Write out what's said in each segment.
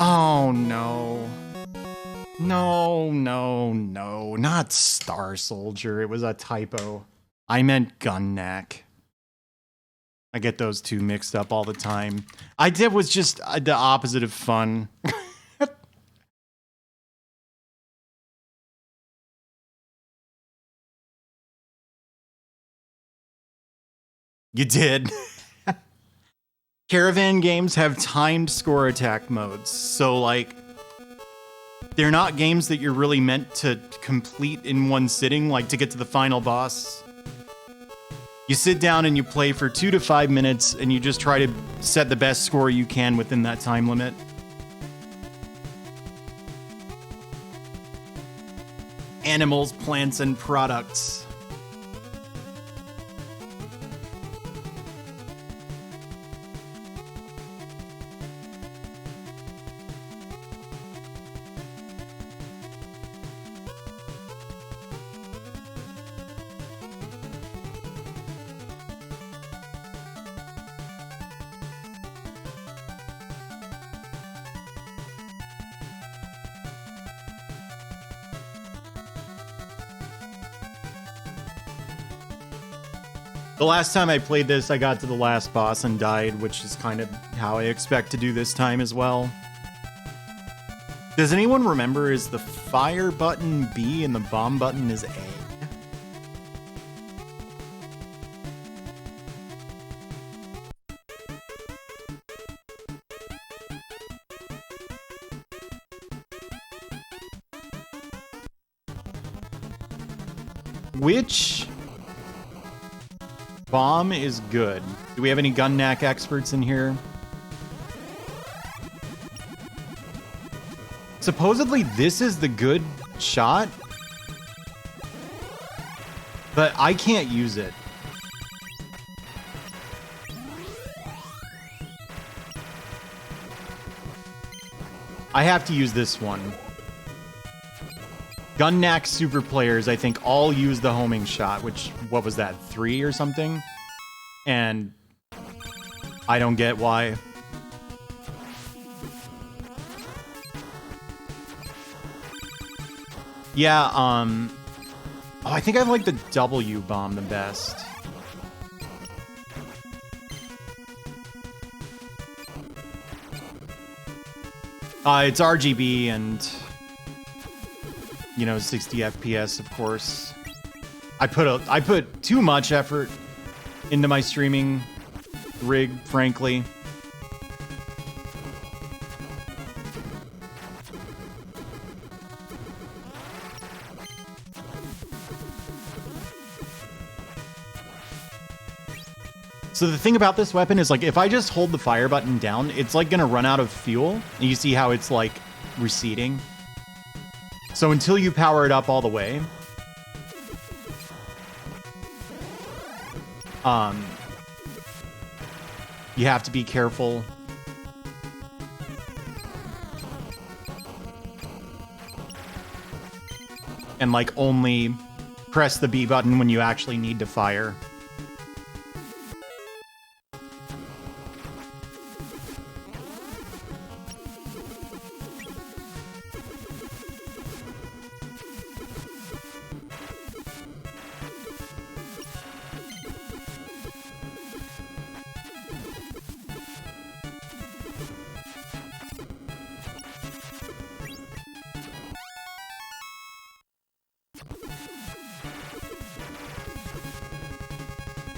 Oh, no. No, no, no. Not Star Soldier. It was a typo. I meant Gunneck. I get those two mixed up all the time. I did was just the opposite of fun. You did. Caravan games have timed score attack modes. So, like, they're not games that you're really meant to complete in one sitting, like to get to the final boss. You sit down and you play for 2 to 5 minutes and you just try to set the best score you can within that time limit. Animals, plants, and products. The last time I played this, I got to the last boss and died, which is kind of how I expect to do this time as well. Does anyone remember, is the fire button B and the bomb button is A? Which bomb is good? Do we have any Gunneck experts in here? Supposedly this is the good shot, but I can't use it. I have to use this one. Gunneck super players, I think, all use the homing shot, which, what was that, 3 or something? And I don't get why. Yeah, oh, I think I like the W bomb the best. It's RGB and, you know, 60 FPS, of course. I put too much effort into my streaming rig, frankly. So the thing about this weapon is, like, if I just hold the fire button down, it's like gonna run out of fuel. And you see how it's like receding. So until you power it up all the way, you have to be careful. And like only press the B button when you actually need to fire.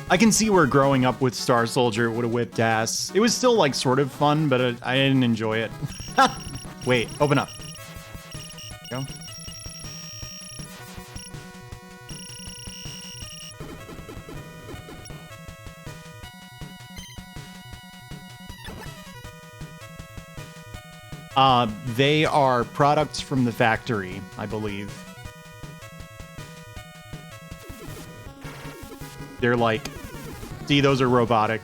I can see where growing up with Star Soldier would have whipped ass. It was still, like, sort of fun, but I didn't enjoy it. Wait, open up. Go. They are products from the factory, I believe. They're like, see, those are robotic.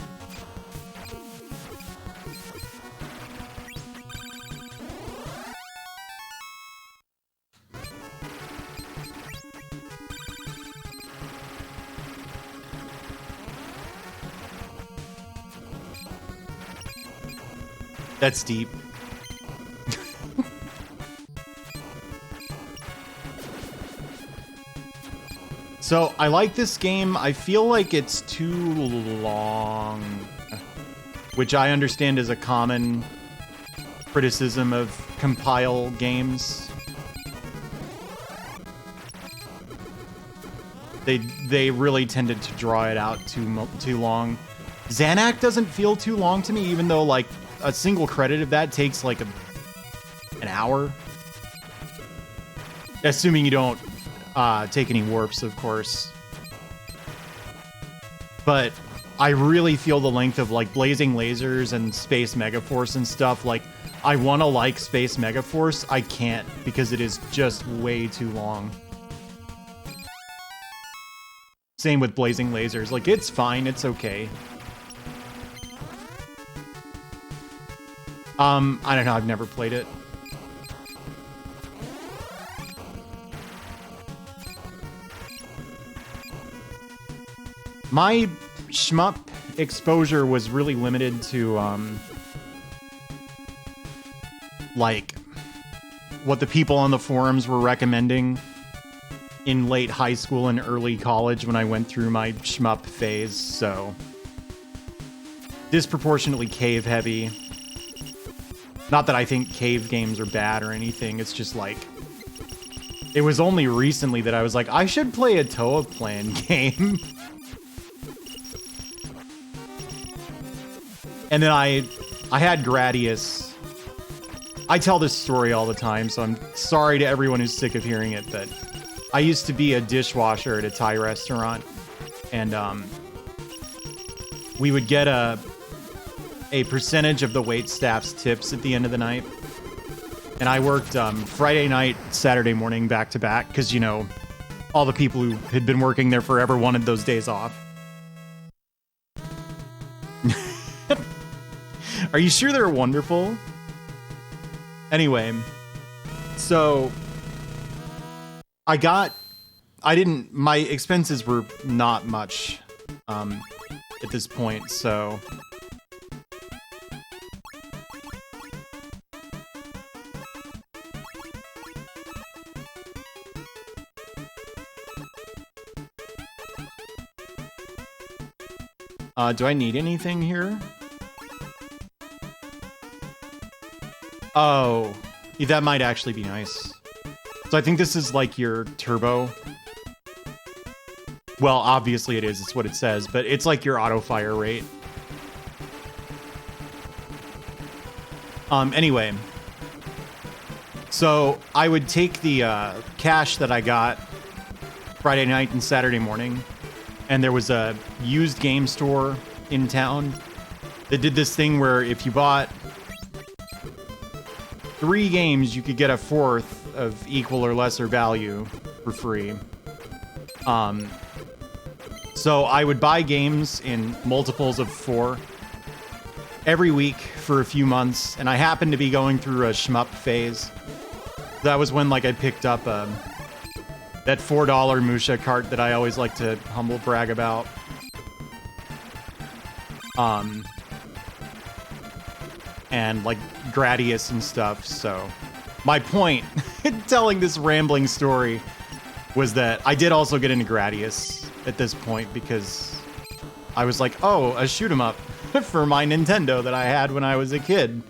That's deep. So I like this game. I feel like it's too long, which I understand is a common criticism of compile games. They really tended to draw it out too long. Xanac doesn't feel too long to me, even though like a single credit of that takes like an hour. Assuming you don't take any warps, of course. But I really feel the length of like Blazing Lasers and Space Megaforce and stuff. Like, I want to like Space Megaforce. I can't because it is just way too long. Same with Blazing Lasers. Like, it's fine. It's okay. I don't know. I've never played it. My shmup exposure was really limited to, like, what the people on the forums were recommending in late high school and early college when I went through my shmup phase, so disproportionately cave heavy. Not that I think cave games are bad or anything, it's just like, it was only recently that I was like, I should play a Toa Plan game. And then I had Gradius. I tell this story all the time, so I'm sorry to everyone who's sick of hearing it, but I used to be a dishwasher at a Thai restaurant, and we would get a percentage of the waitstaff's tips at the end of the night. And I worked Friday night, Saturday morning back to back, because, you know, all the people who had been working there forever wanted those days off. Are you sure they're wonderful? Anyway, so my expenses were not much at this point, so do I need anything here? Oh, that might actually be nice. So I think this is like your turbo. Well, obviously it is. It's what it says, but it's like your auto fire rate. Anyway. So I would take the cash that I got Friday night and Saturday morning, and there was a used game store in town that did this thing where if you bought 3 games, you could get a 4th of equal or lesser value for free. So I would buy games in multiples of 4 every week for a few months, and I happened to be going through a shmup phase. That was when, like, I picked up that $4 Musha cart that I always like to humble brag about. And like Gradius and stuff. So my point in telling this rambling story was that I did also get into Gradius at this point because I was like, oh, a shoot 'em up for my Nintendo that I had when I was a kid.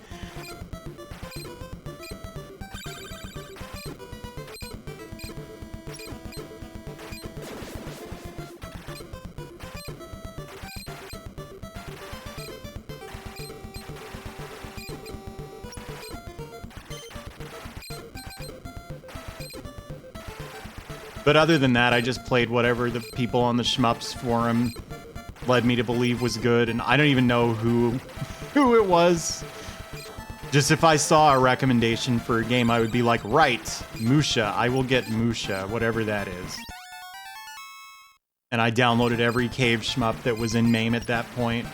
But other than that, I just played whatever the people on the Shmups forum led me to believe was good, and I don't even know who it was. Just if I saw a recommendation for a game, I would be like, right, Musha, I will get Musha, whatever that is. And I downloaded every cave shmup that was in MAME at that point.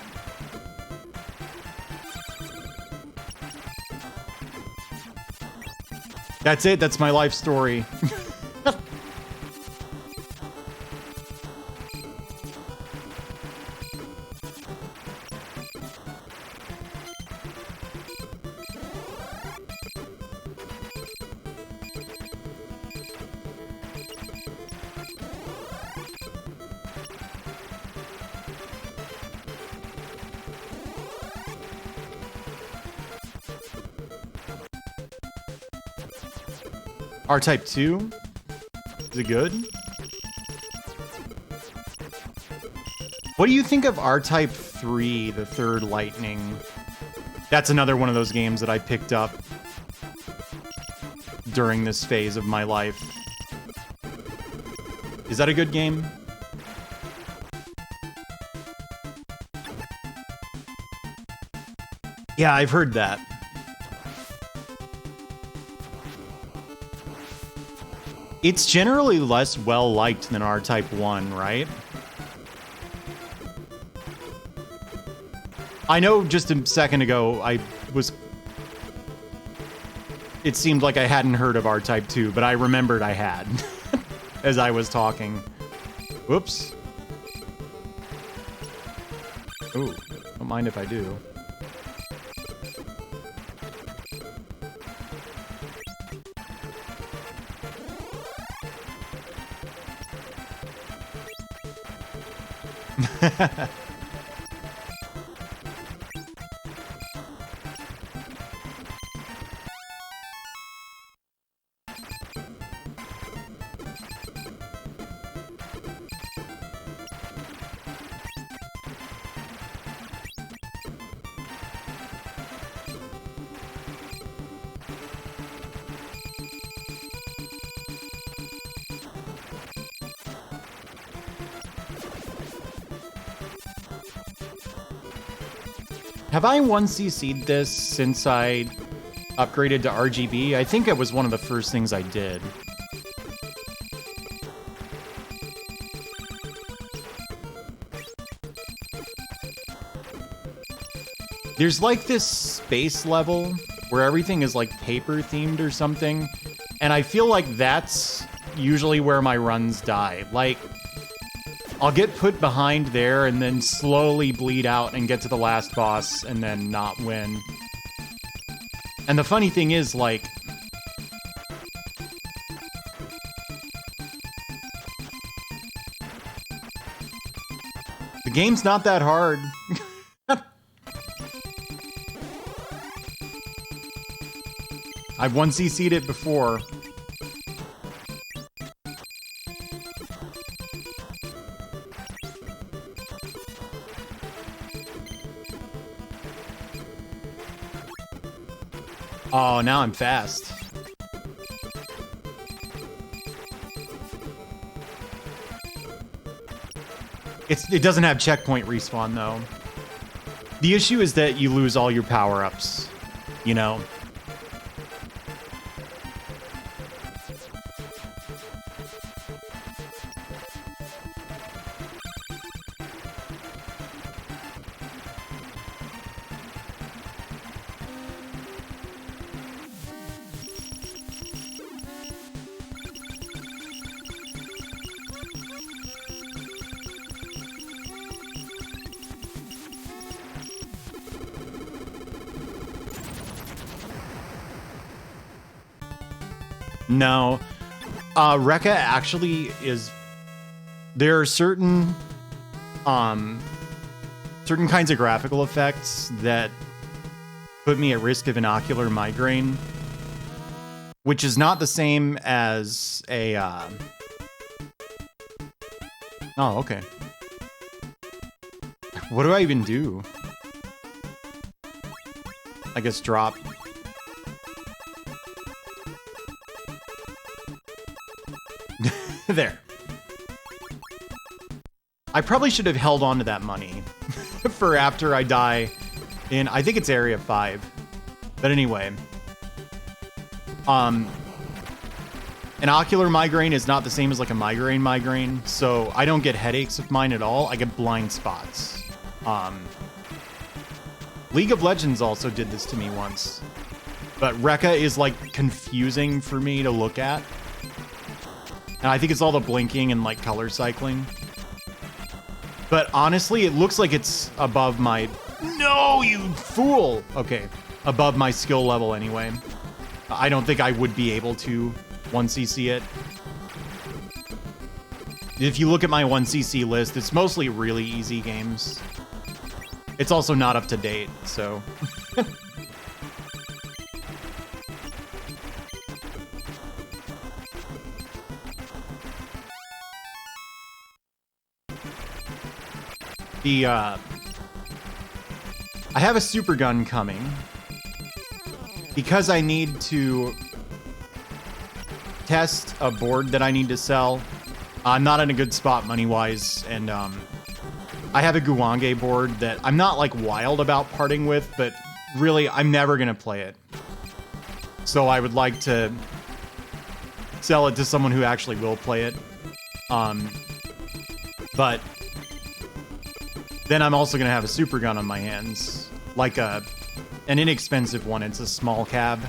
That's it, that's my life story. R-Type 2? Is it good? What do you think of R-Type 3, the third Lightning? That's another one of those games that I picked up during this phase of my life. Is that a good game? Yeah, I've heard that. It's generally less well-liked than R-Type 1, right? I know just a second ago it seemed like I hadn't heard of R-Type 2, but I remembered I had as I was talking. Whoops. Ooh, don't mind if I do. Have I 1cc'd this since I upgraded to RGB? I think it was one of the first things I did. There's like this space level where everything is like paper themed or something, and I feel like that's usually where my runs die. Like, I'll get put behind there and then slowly bleed out and get to the last boss and then not win. And the funny thing is, like, the game's not that hard. I've 1cc'd it before. Oh, now I'm fast. It doesn't have checkpoint respawn, though. The issue is that you lose all your power-ups, you know? No. Rekka actually is... There are certain kinds of graphical effects that put me at risk of an ocular migraine, which is not the same as a... Oh, okay. What do I even do? I guess drop. There. I probably should have held on to that money for after I die in, I think it's Area 5. But anyway. An ocular migraine is not the same as like a migraine, so I don't get headaches with mine at all. I get blind spots. League of Legends also did this to me once. But Rekka is like confusing for me to look at. And I think it's all the blinking and like color cycling. But honestly, it looks like it's above my... No, you fool! Okay, above my skill level anyway. I don't think I would be able to 1cc it. If you look at my 1cc list, it's mostly really easy games. It's also not up to date, so... The I have a super gun coming because I need to test a board that I need to sell. I'm not in a good spot money-wise, and I have a Guwange board that I'm not like wild about parting with, but really I'm never gonna play it. So I would like to sell it to someone who actually will play it. But then I'm also gonna have a super gun on my hands, like an inexpensive one. It's a small cab.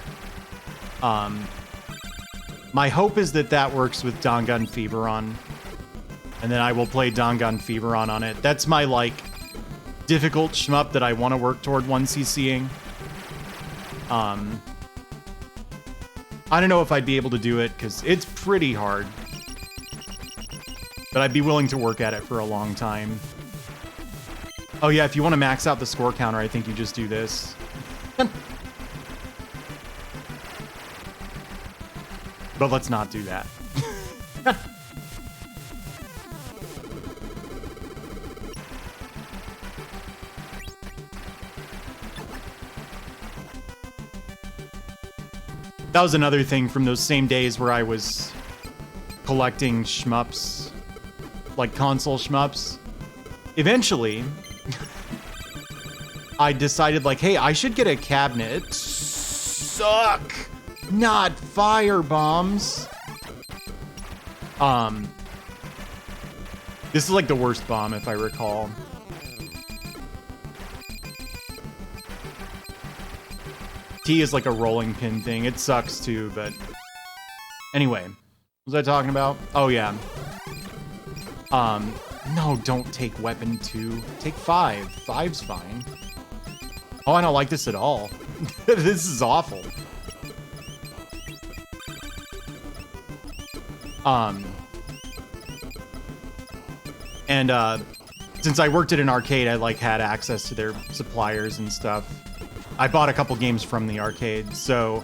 My hope is that that works with Dangan Feveron, and then I will play Dangan Feveron on it. That's my like difficult shmup that I want to work toward 1cc'ing. I don't know if I'd be able to do it because it's pretty hard, but I'd be willing to work at it for a long time. Oh yeah, if you want to max out the score counter, I think you just do this. But let's not do that. That was another thing from those same days where I was collecting shmups, like console shmups. Eventually, I decided like, hey, I should get a cabinet. Suck! Not fire bombs. This is like the worst bomb if I recall. T is like a rolling pin thing. It sucks too, but anyway, what was I talking about? Oh yeah. No, don't take weapon 2. Take 5. 5's fine. Oh, I don't like this at all. This is awful. Since I worked at an arcade, I like had access to their suppliers and stuff. I bought a couple games from the arcade, so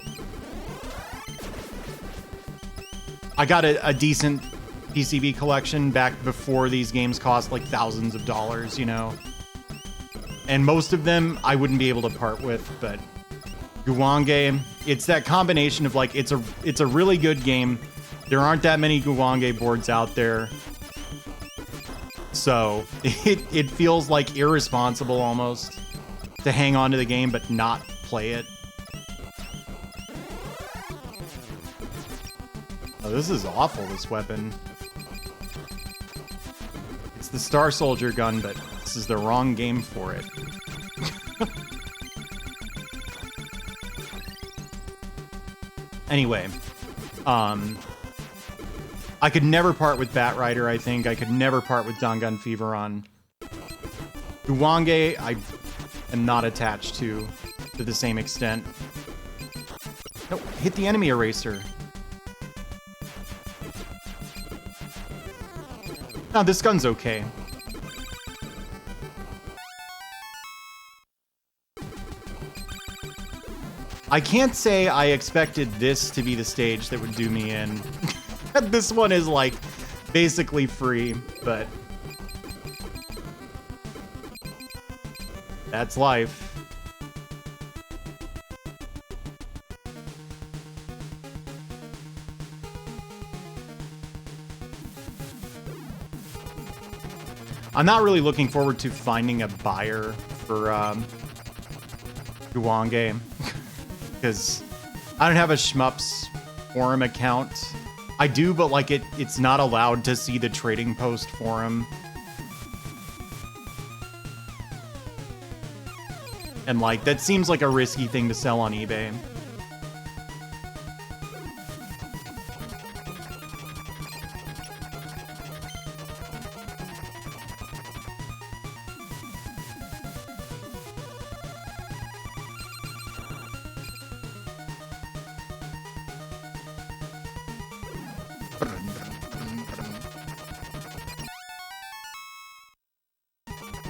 I got a decent PCB collection back before these games cost like thousands of dollars, you know. And most of them I wouldn't be able to part with, but Guwange, it's that combination of like it's a really good game. There aren't that many Guwange boards out there. So it feels like irresponsible almost to hang on to the game but not play it. Oh, this is awful, this weapon. It's the Star Soldier gun, but this is the wrong game for it. Anyway, I could never part with Batrider, I think. I could never part with Dangan Feveron. Guwange, I am not attached to the same extent. No, hit the enemy eraser. No, this gun's okay. I can't say I expected this to be the stage that would do me in. This one is like basically free, but that's life. I'm not really looking forward to finding a buyer for Guwange because I don't have a Shmups forum account. I do, but like it's not allowed to see the trading post forum. And like that seems like a risky thing to sell on eBay.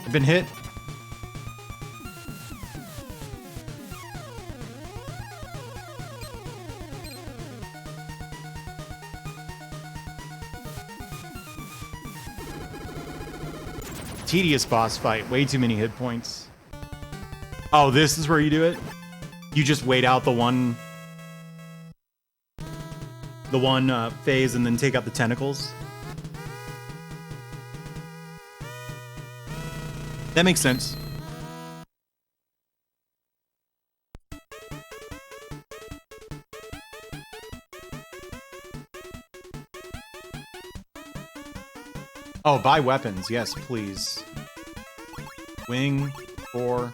I've been hit. Tedious boss fight. Way too many hit points. Oh, this is where you do it? You just wait out the one phase and then take out the tentacles? That makes sense. Oh, buy weapons. Yes, please. Wing, 4.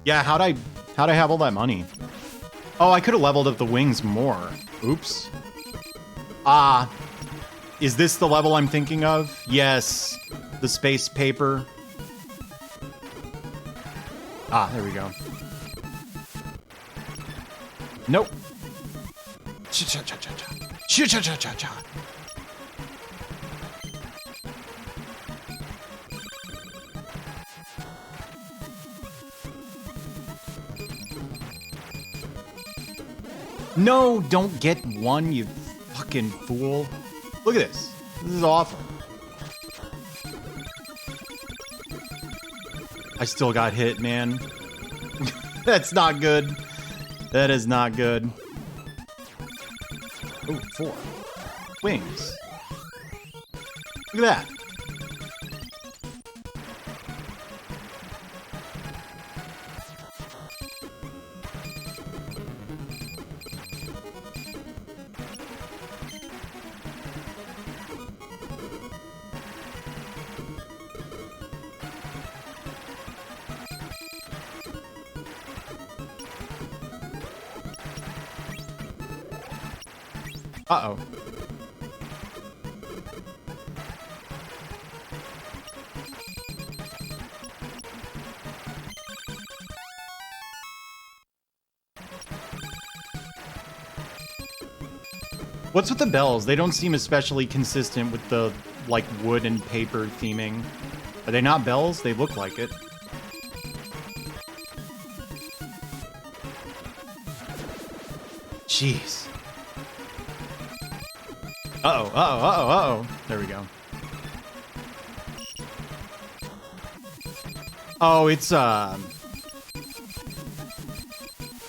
Yeah, how'd I have all that money? Oh, I could have leveled up the wings more. Oops. Ah. Is this the level I'm thinking of? Yes. The space paper. Ah, there we go. Nope. Cha-cha-cha-cha-cha. Cha-cha-cha-cha-cha. No, don't get one, you fucking fool. Look at this. This is awful. I still got hit, man. That's not good. That is not good. Oh, 4. Wings. Look at that. Uh-oh. What's with the bells? They don't seem especially consistent with the, like, wood and paper theming. Are they not bells? They look like it. Jeez. Uh-oh, uh-oh, uh-oh, uh-oh. There we go. Oh, it's a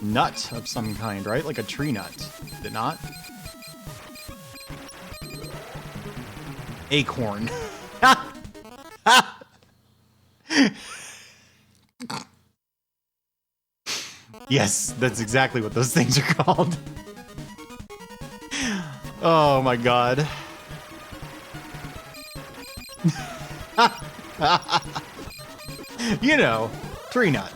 nut of some kind, right? Like a tree nut. Is it not? Acorn. Yes, that's exactly what those things are called. Oh my god. You know, tree nut.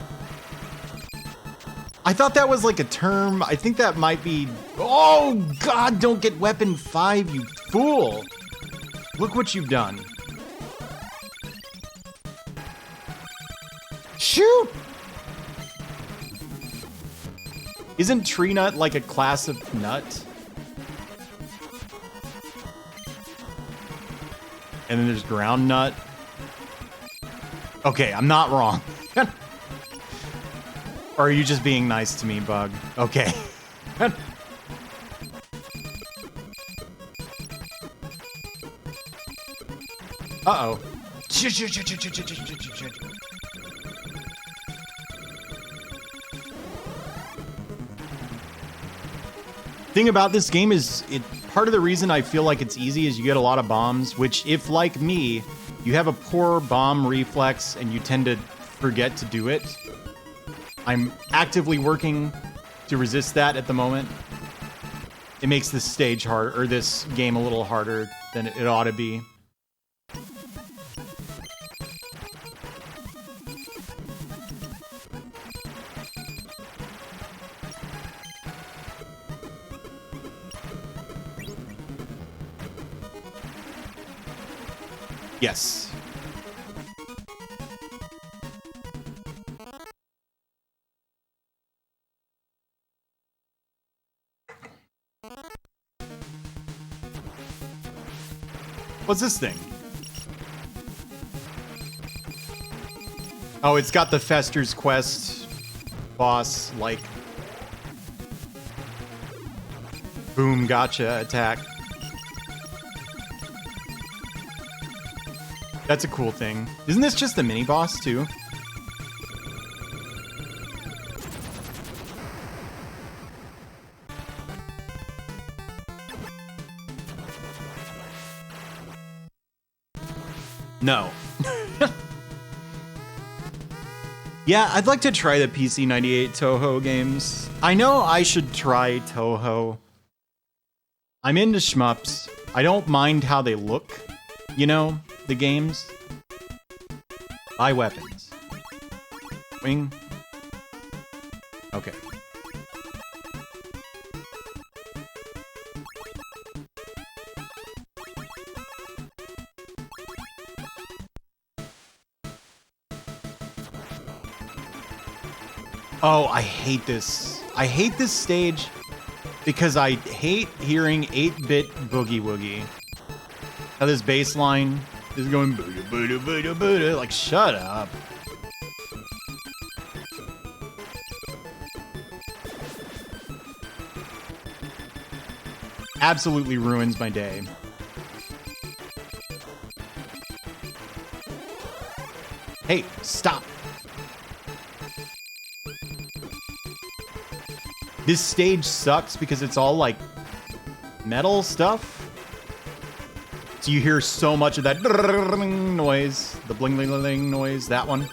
I thought that was like a term. I think that might be... Oh god, don't get weapon 5, you fool. Look what you've done. Shoot! Isn't tree nut like a class of nut? And then there's ground nut. Okay, I'm not wrong. Or are you just being nice to me, Bug? Okay. Uh-oh. Thing about this game is, part of the reason I feel like it's easy is you get a lot of bombs, which if, like me, you have a poor bomb reflex and you tend to forget to do it. I'm actively working to resist that at the moment. It makes this stage hard, or this game a little harder than it ought to be. Yes. What's this thing? Oh, it's got the Fester's Quest boss, like, boom, gotcha attack. That's a cool thing. Isn't this just the mini boss too? No. Yeah, I'd like to try the PC-98 Touhou games. I know I should try Touhou. I'm into shmups. I don't mind how they look, you know, the games. Buy weapons. Wing. Okay. Oh, I hate this. I hate this stage because I hate hearing 8-bit boogie woogie. How this bass line is going booda booda booda booda. Like, shut up. Absolutely ruins my day. Hey, stop. This stage sucks because it's all like metal stuff. So you hear so much of that noise, the bling bling bling noise, that one.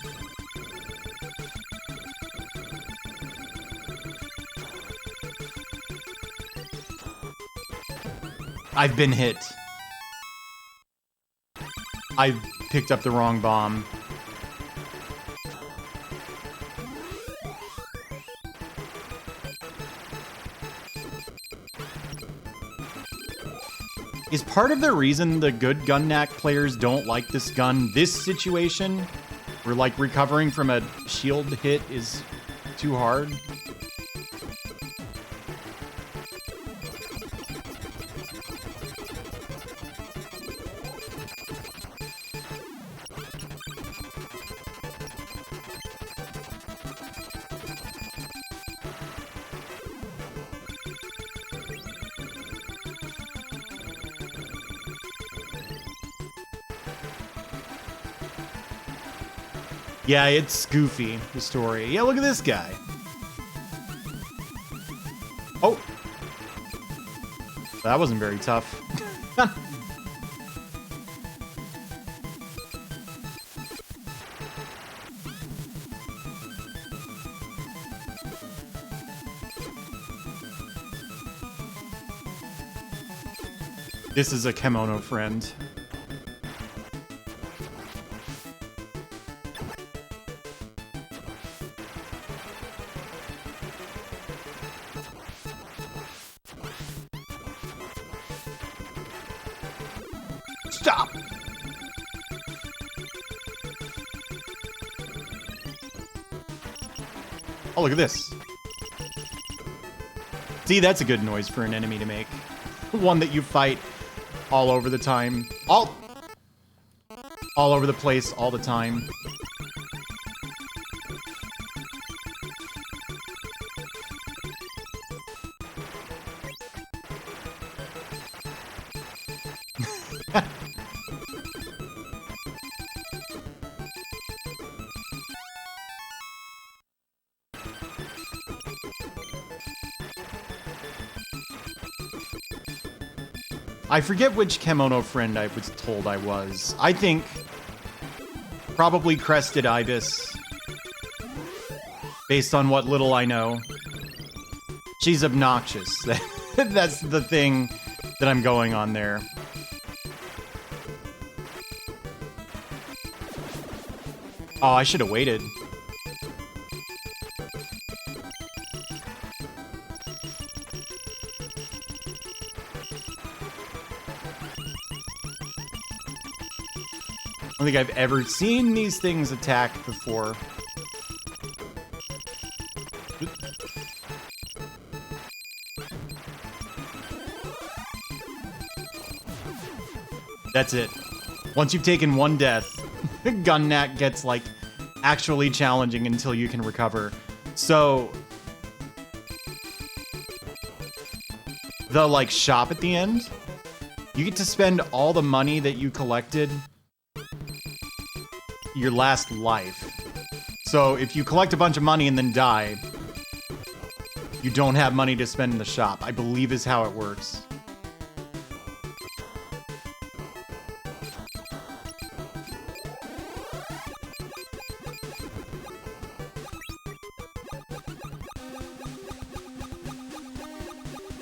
I've been hit. I picked up the wrong bomb. Is part of the reason the good Gun-Knack players don't like this gun this situation, where like recovering from a shield hit is too hard? Yeah, it's goofy, the story. Yeah, look at this guy. Oh. That wasn't very tough. This is a Kemono friend. Stop! Oh, look at this. See, that's a good noise for an enemy to make. One that you fight all over the time. All over the place, all the time. I forget which Kemono friend I was told I was. I think probably Crested Ibis, based on what little I know. She's obnoxious. That's the thing that I'm going on there. Oh, I should have waited. I don't think I've ever seen these things attack before. That's it. Once you've taken one death, Gun-Knack gets, like, actually challenging until you can recover. So the like shop at the end, you get to spend all the money that you collected your last life. So if you collect a bunch of money and then die, you don't have money to spend in the shop, I believe is how it works.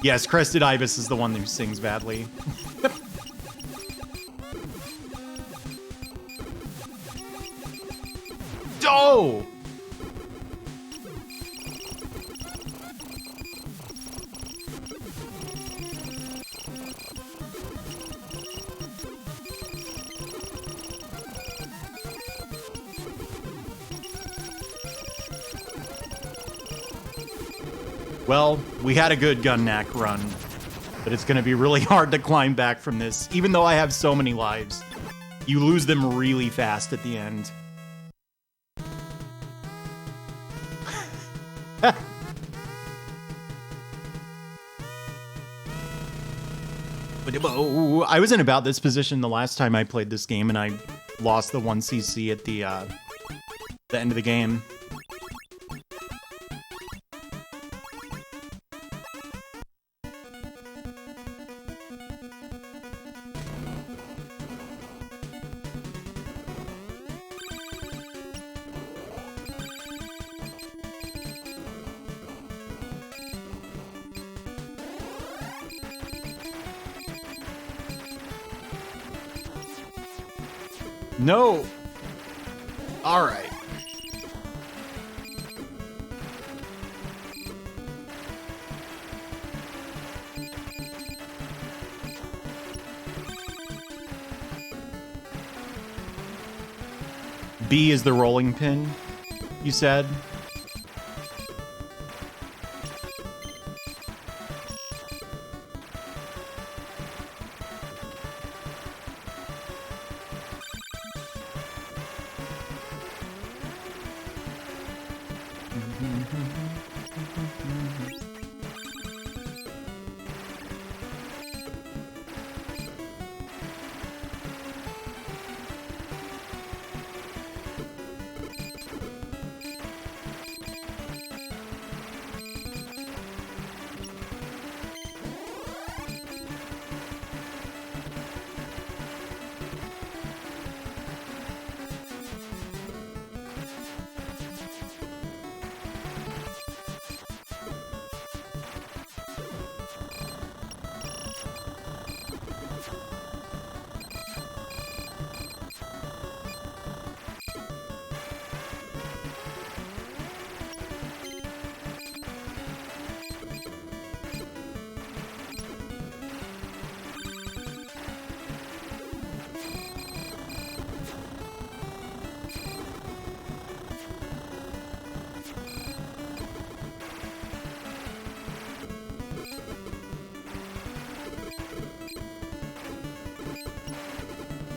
Yes, Crested Ibis is the one who sings badly. Oh! Well, we had a good Gun-Knack run, but it's going to be really hard to climb back from this. Even though I have so many lives, you lose them really fast at the end. I was in about this position the last time I played this game, and I lost the 1cc at the end of the game. No. All right. B is the rolling pin, you said?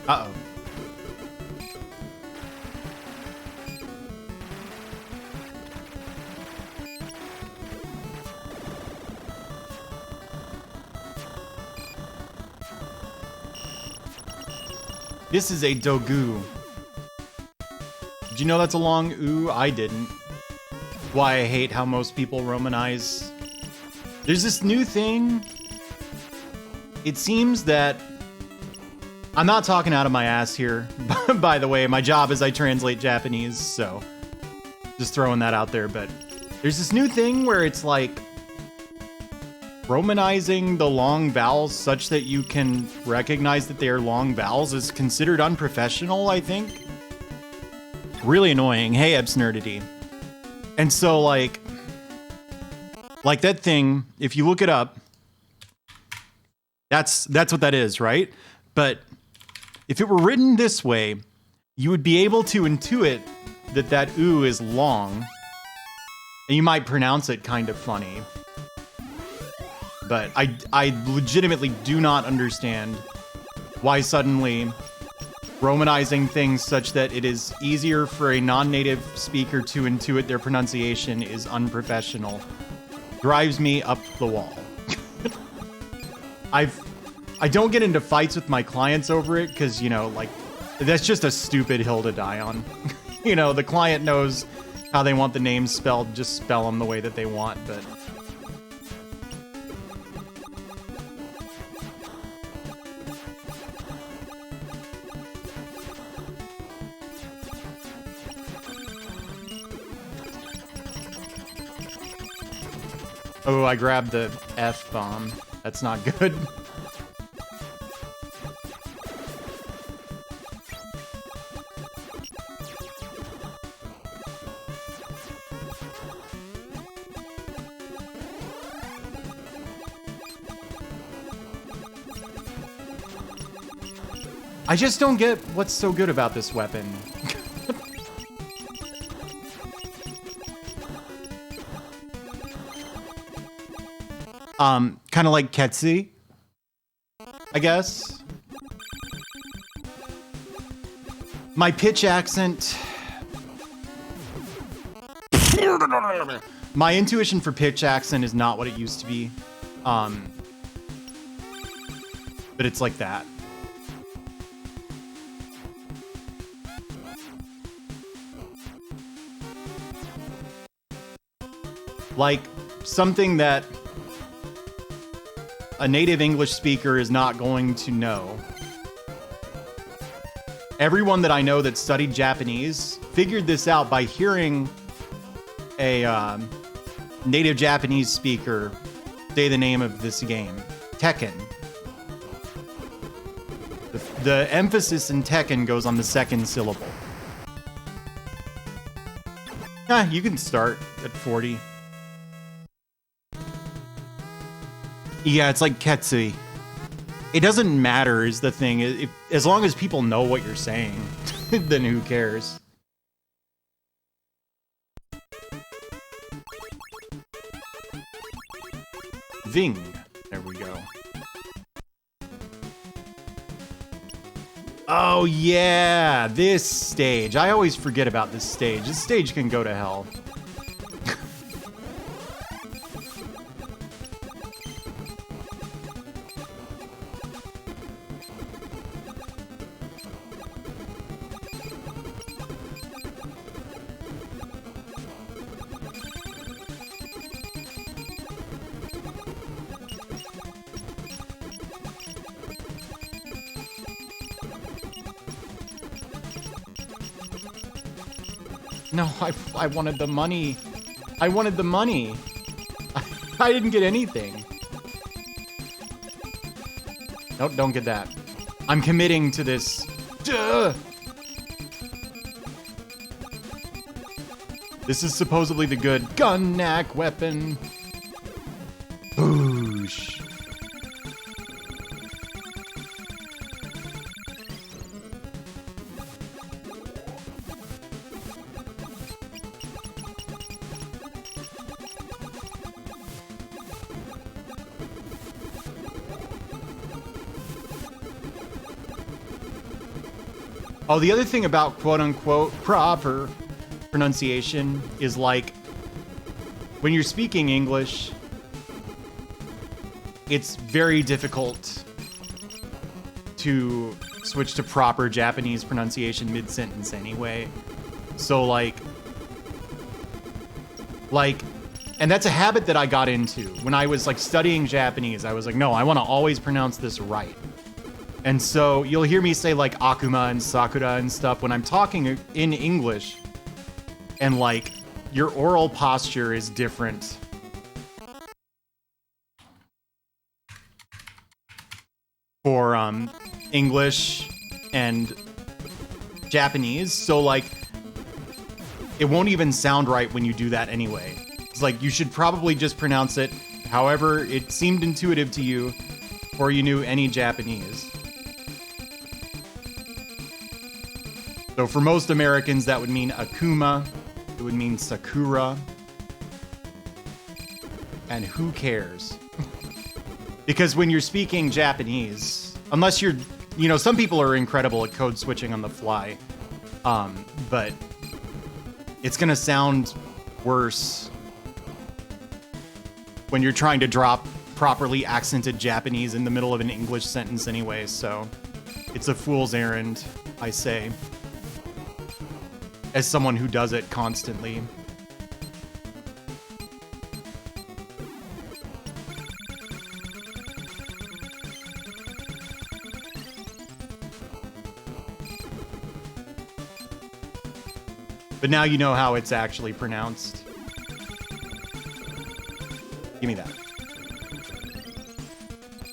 Uh-oh. This is a Dogu. Did you know that's a long ooh? I didn't. Why I hate how most people Romanize. There's this new thing. It seems that... I'm not talking out of my ass here. By the way, my job is I translate Japanese, so just throwing that out there. But there's this new thing where it's like Romanizing the long vowels such that you can recognize that they are long vowels is considered unprofessional, I think. Really annoying. Hey, Ebsnerdity. And so like that thing, if you look it up, that's what that is, right? But if it were written this way, you would be able to intuit that that ooh is long, and you might pronounce it kind of funny. But I legitimately do not understand why suddenly Romanizing things such that it is easier for a non-native speaker to intuit their pronunciation is unprofessional. Drives me up the wall. I don't get into fights with my clients over it because, you know, like, that's just a stupid hill to die on. You know, the client knows how they want the names spelled, just spell them the way that they want, but... Oh, I grabbed the F-bomb. That's not good. I just don't get what's so good about this weapon. Kind of like Ketsi, I guess. My pitch accent... My intuition for pitch accent is not what it used to be. But it's like that. Like, something that a native English speaker is not going to know. Everyone that I know that studied Japanese figured this out by hearing a native Japanese speaker say the name of this game, Tekken. The emphasis in Tekken goes on the second syllable. You can start at 40. Yeah, it's like Ketsi. It doesn't matter is the thing. As long as people know what you're saying, then who cares? Ving. There we go. Oh yeah, this stage. I always forget about this stage. This stage can go to hell. No, I wanted the money. I wanted the money. I didn't get anything. Nope, don't get that. I'm committing to this. Duh! This is supposedly the good gun-knack weapon. Boosh. Oh, the other thing about quote-unquote proper pronunciation is, like, when you're speaking English, it's very difficult to switch to proper Japanese pronunciation mid-sentence anyway. So, like, and that's a habit that I got into. When I was, like, studying Japanese, I was like, no, I want to always pronounce this right. And so you'll hear me say like Akuma and Sakura and stuff when I'm talking in English. And like your oral posture is different. For English and Japanese. So like it won't even sound right when you do that anyway. It's like you should probably just pronounce it however it seemed intuitive to you before you knew any Japanese. So for most Americans, that would mean Akuma. It would mean Sakura. And who cares? Because when you're speaking Japanese, unless you're You know, some people are incredible at code switching on the fly, but it's gonna sound worse when you're trying to drop properly accented Japanese in the middle of an English sentence anyway, so it's a fool's errand, I say, as someone who does it constantly. But now you know how it's actually pronounced. Give me that.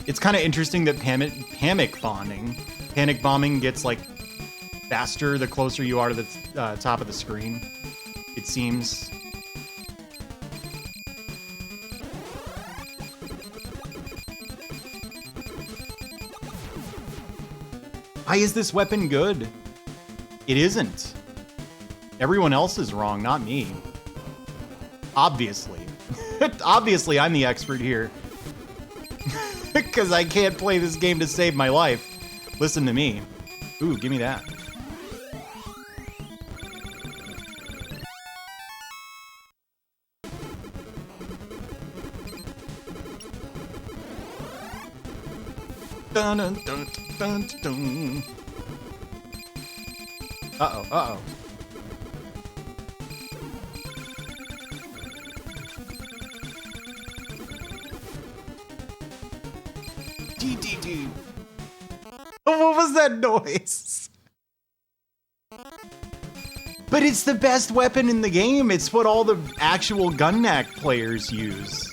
It's kind of interesting that panic bombing gets like faster the closer you are to the top of the screen, it seems. Why is this weapon good? It isn't. Everyone else is wrong, not me. Obviously. Obviously, I'm the expert here. Because I can't play this game to save my life. Listen to me. Ooh, give me that. Dun, dun, dun, dun, dun. Uh-oh, uh-oh. What was that noise? But it's the best weapon in the game. It's what all the actual Gunnak players use.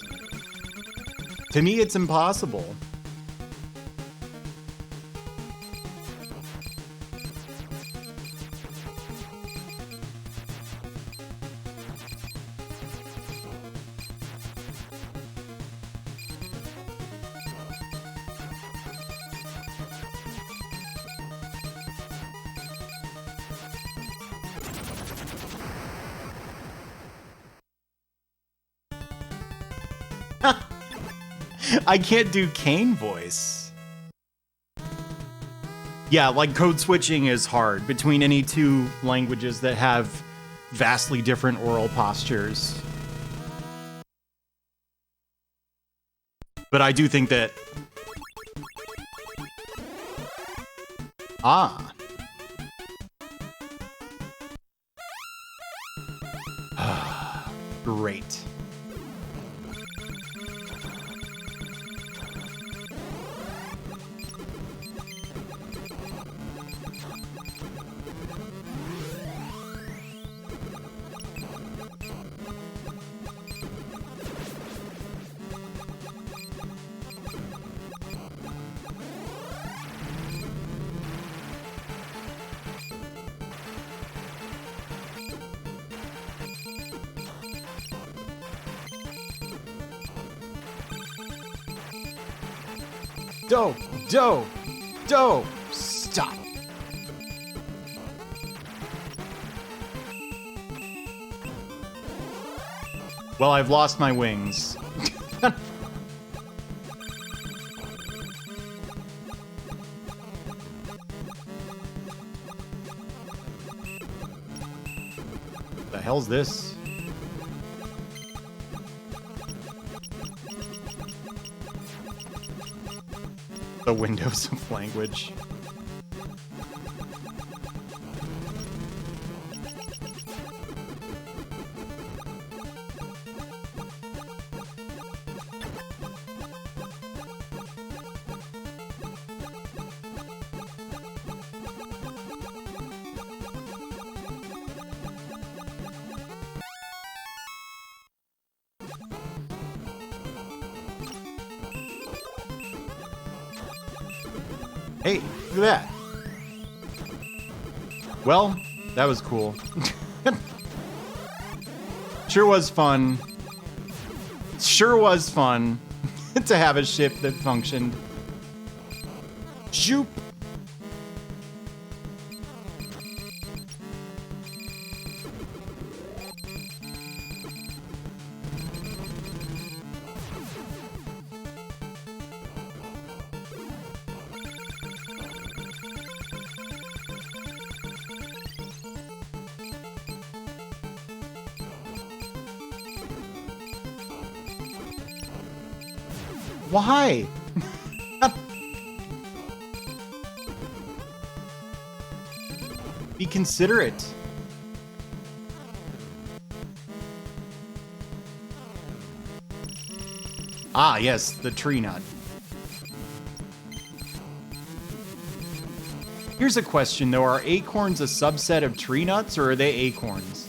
To me, it's impossible. I can't do Kane voice. Yeah, like code switching is hard between any two languages that have vastly different oral postures. But I do think that... Ah. Great. Doe, stop. Well, I've lost my wings. The hell's this? The windows of language. Hey, look at that. Well, that was cool. Sure was fun. Sure was fun to have a ship that functioned. Shoop. Why? Be considerate. Ah, yes, the tree nut. Here's a question, though. Are acorns a subset of tree nuts, or are they acorns?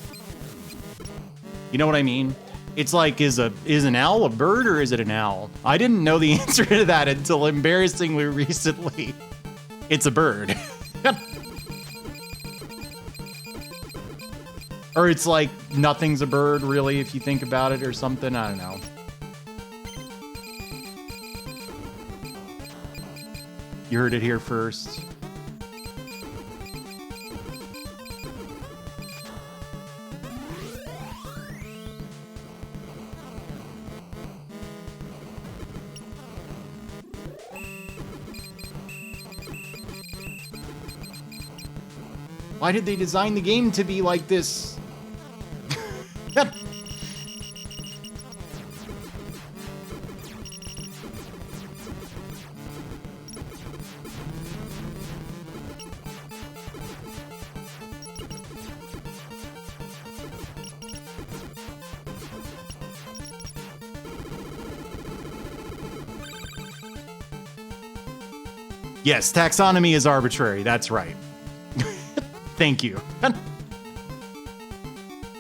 You know what I mean? It's like, is an owl a bird, or is it an owl? I didn't know the answer to that until embarrassingly recently. It's a bird. Or it's like, nothing's a bird, really, if you think about it, or something. I don't know. You heard it here first. Why did they design the game to be like this? Yes, taxonomy is arbitrary. That's right. Thank you.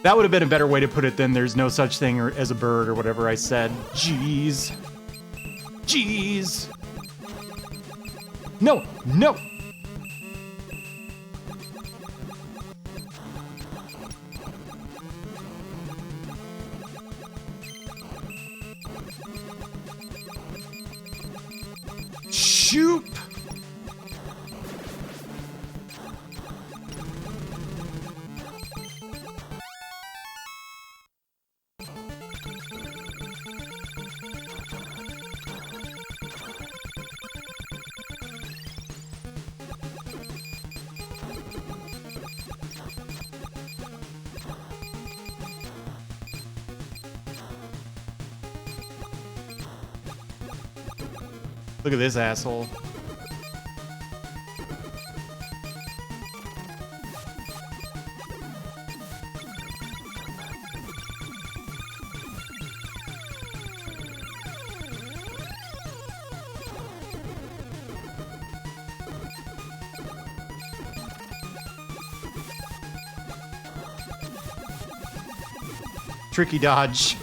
That would have been a better way to put it than there's no such thing as a bird or whatever I said. Jeez. Jeez. No, no. Shoot. Look at this asshole. Tricky dodge.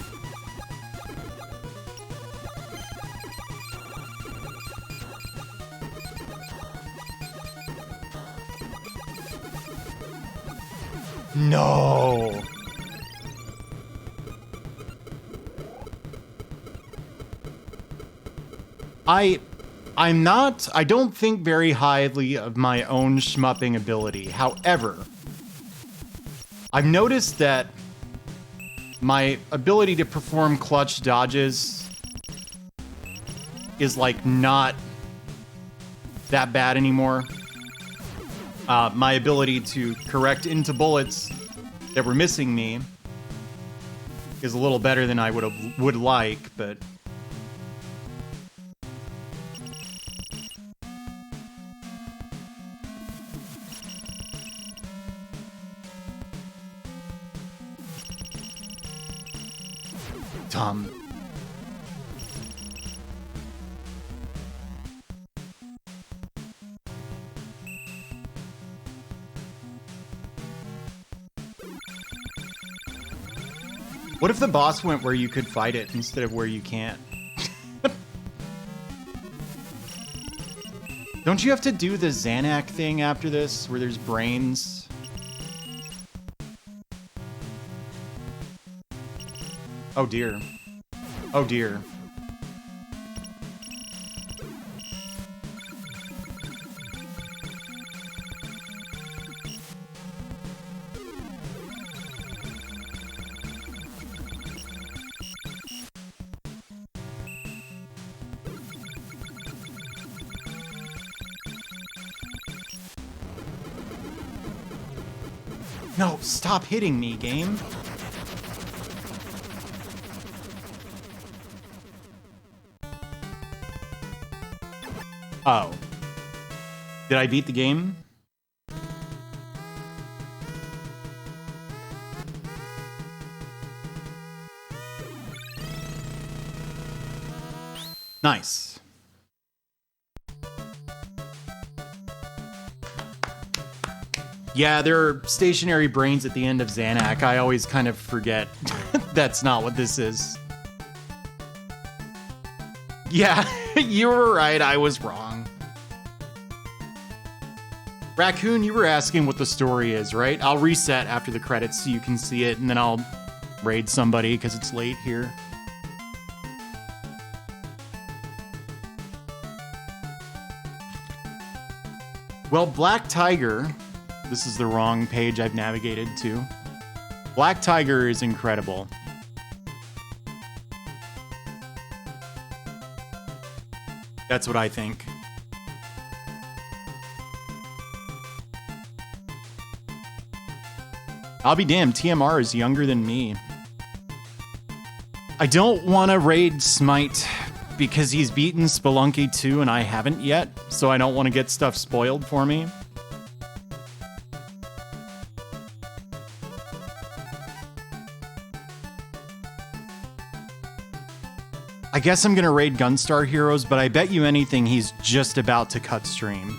No. I don't think very highly of my own shmupping ability. However, I've noticed that my ability to perform clutch dodges is like not that bad anymore. My ability to correct into bullets that were missing me is a little better than I would like, but Tom. What if the boss went where you could fight it instead of where you can't? Don't you have to do the Xanac thing after this, where there's brains? Oh dear. Oh dear. No, stop hitting me, game. Oh. Did I beat the game? Nice. Yeah, there are stationary brains at the end of Xanac. I always kind of forget that's not what this is. Yeah, you were right. I was wrong. Raccoon, you were asking what the story is, right? I'll reset after the credits so you can see it, and then I'll raid somebody because it's late here. Well, Black Tiger, this is the wrong page I've navigated to. Black Tiger is incredible. That's what I think. I'll be damned, TMR is younger than me. I don't want to raid Smite because he's beaten Spelunky 2 and I haven't yet, so I don't want to get stuff spoiled for me. I guess I'm gonna raid Gunstar Heroes, but I bet you anything he's just about to cut stream.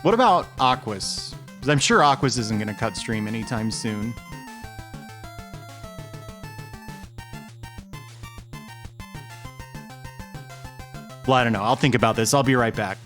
What about Aquas? Because I'm sure Aquas isn't gonna cut stream anytime soon. Well, I don't know. I'll think about this. I'll be right back.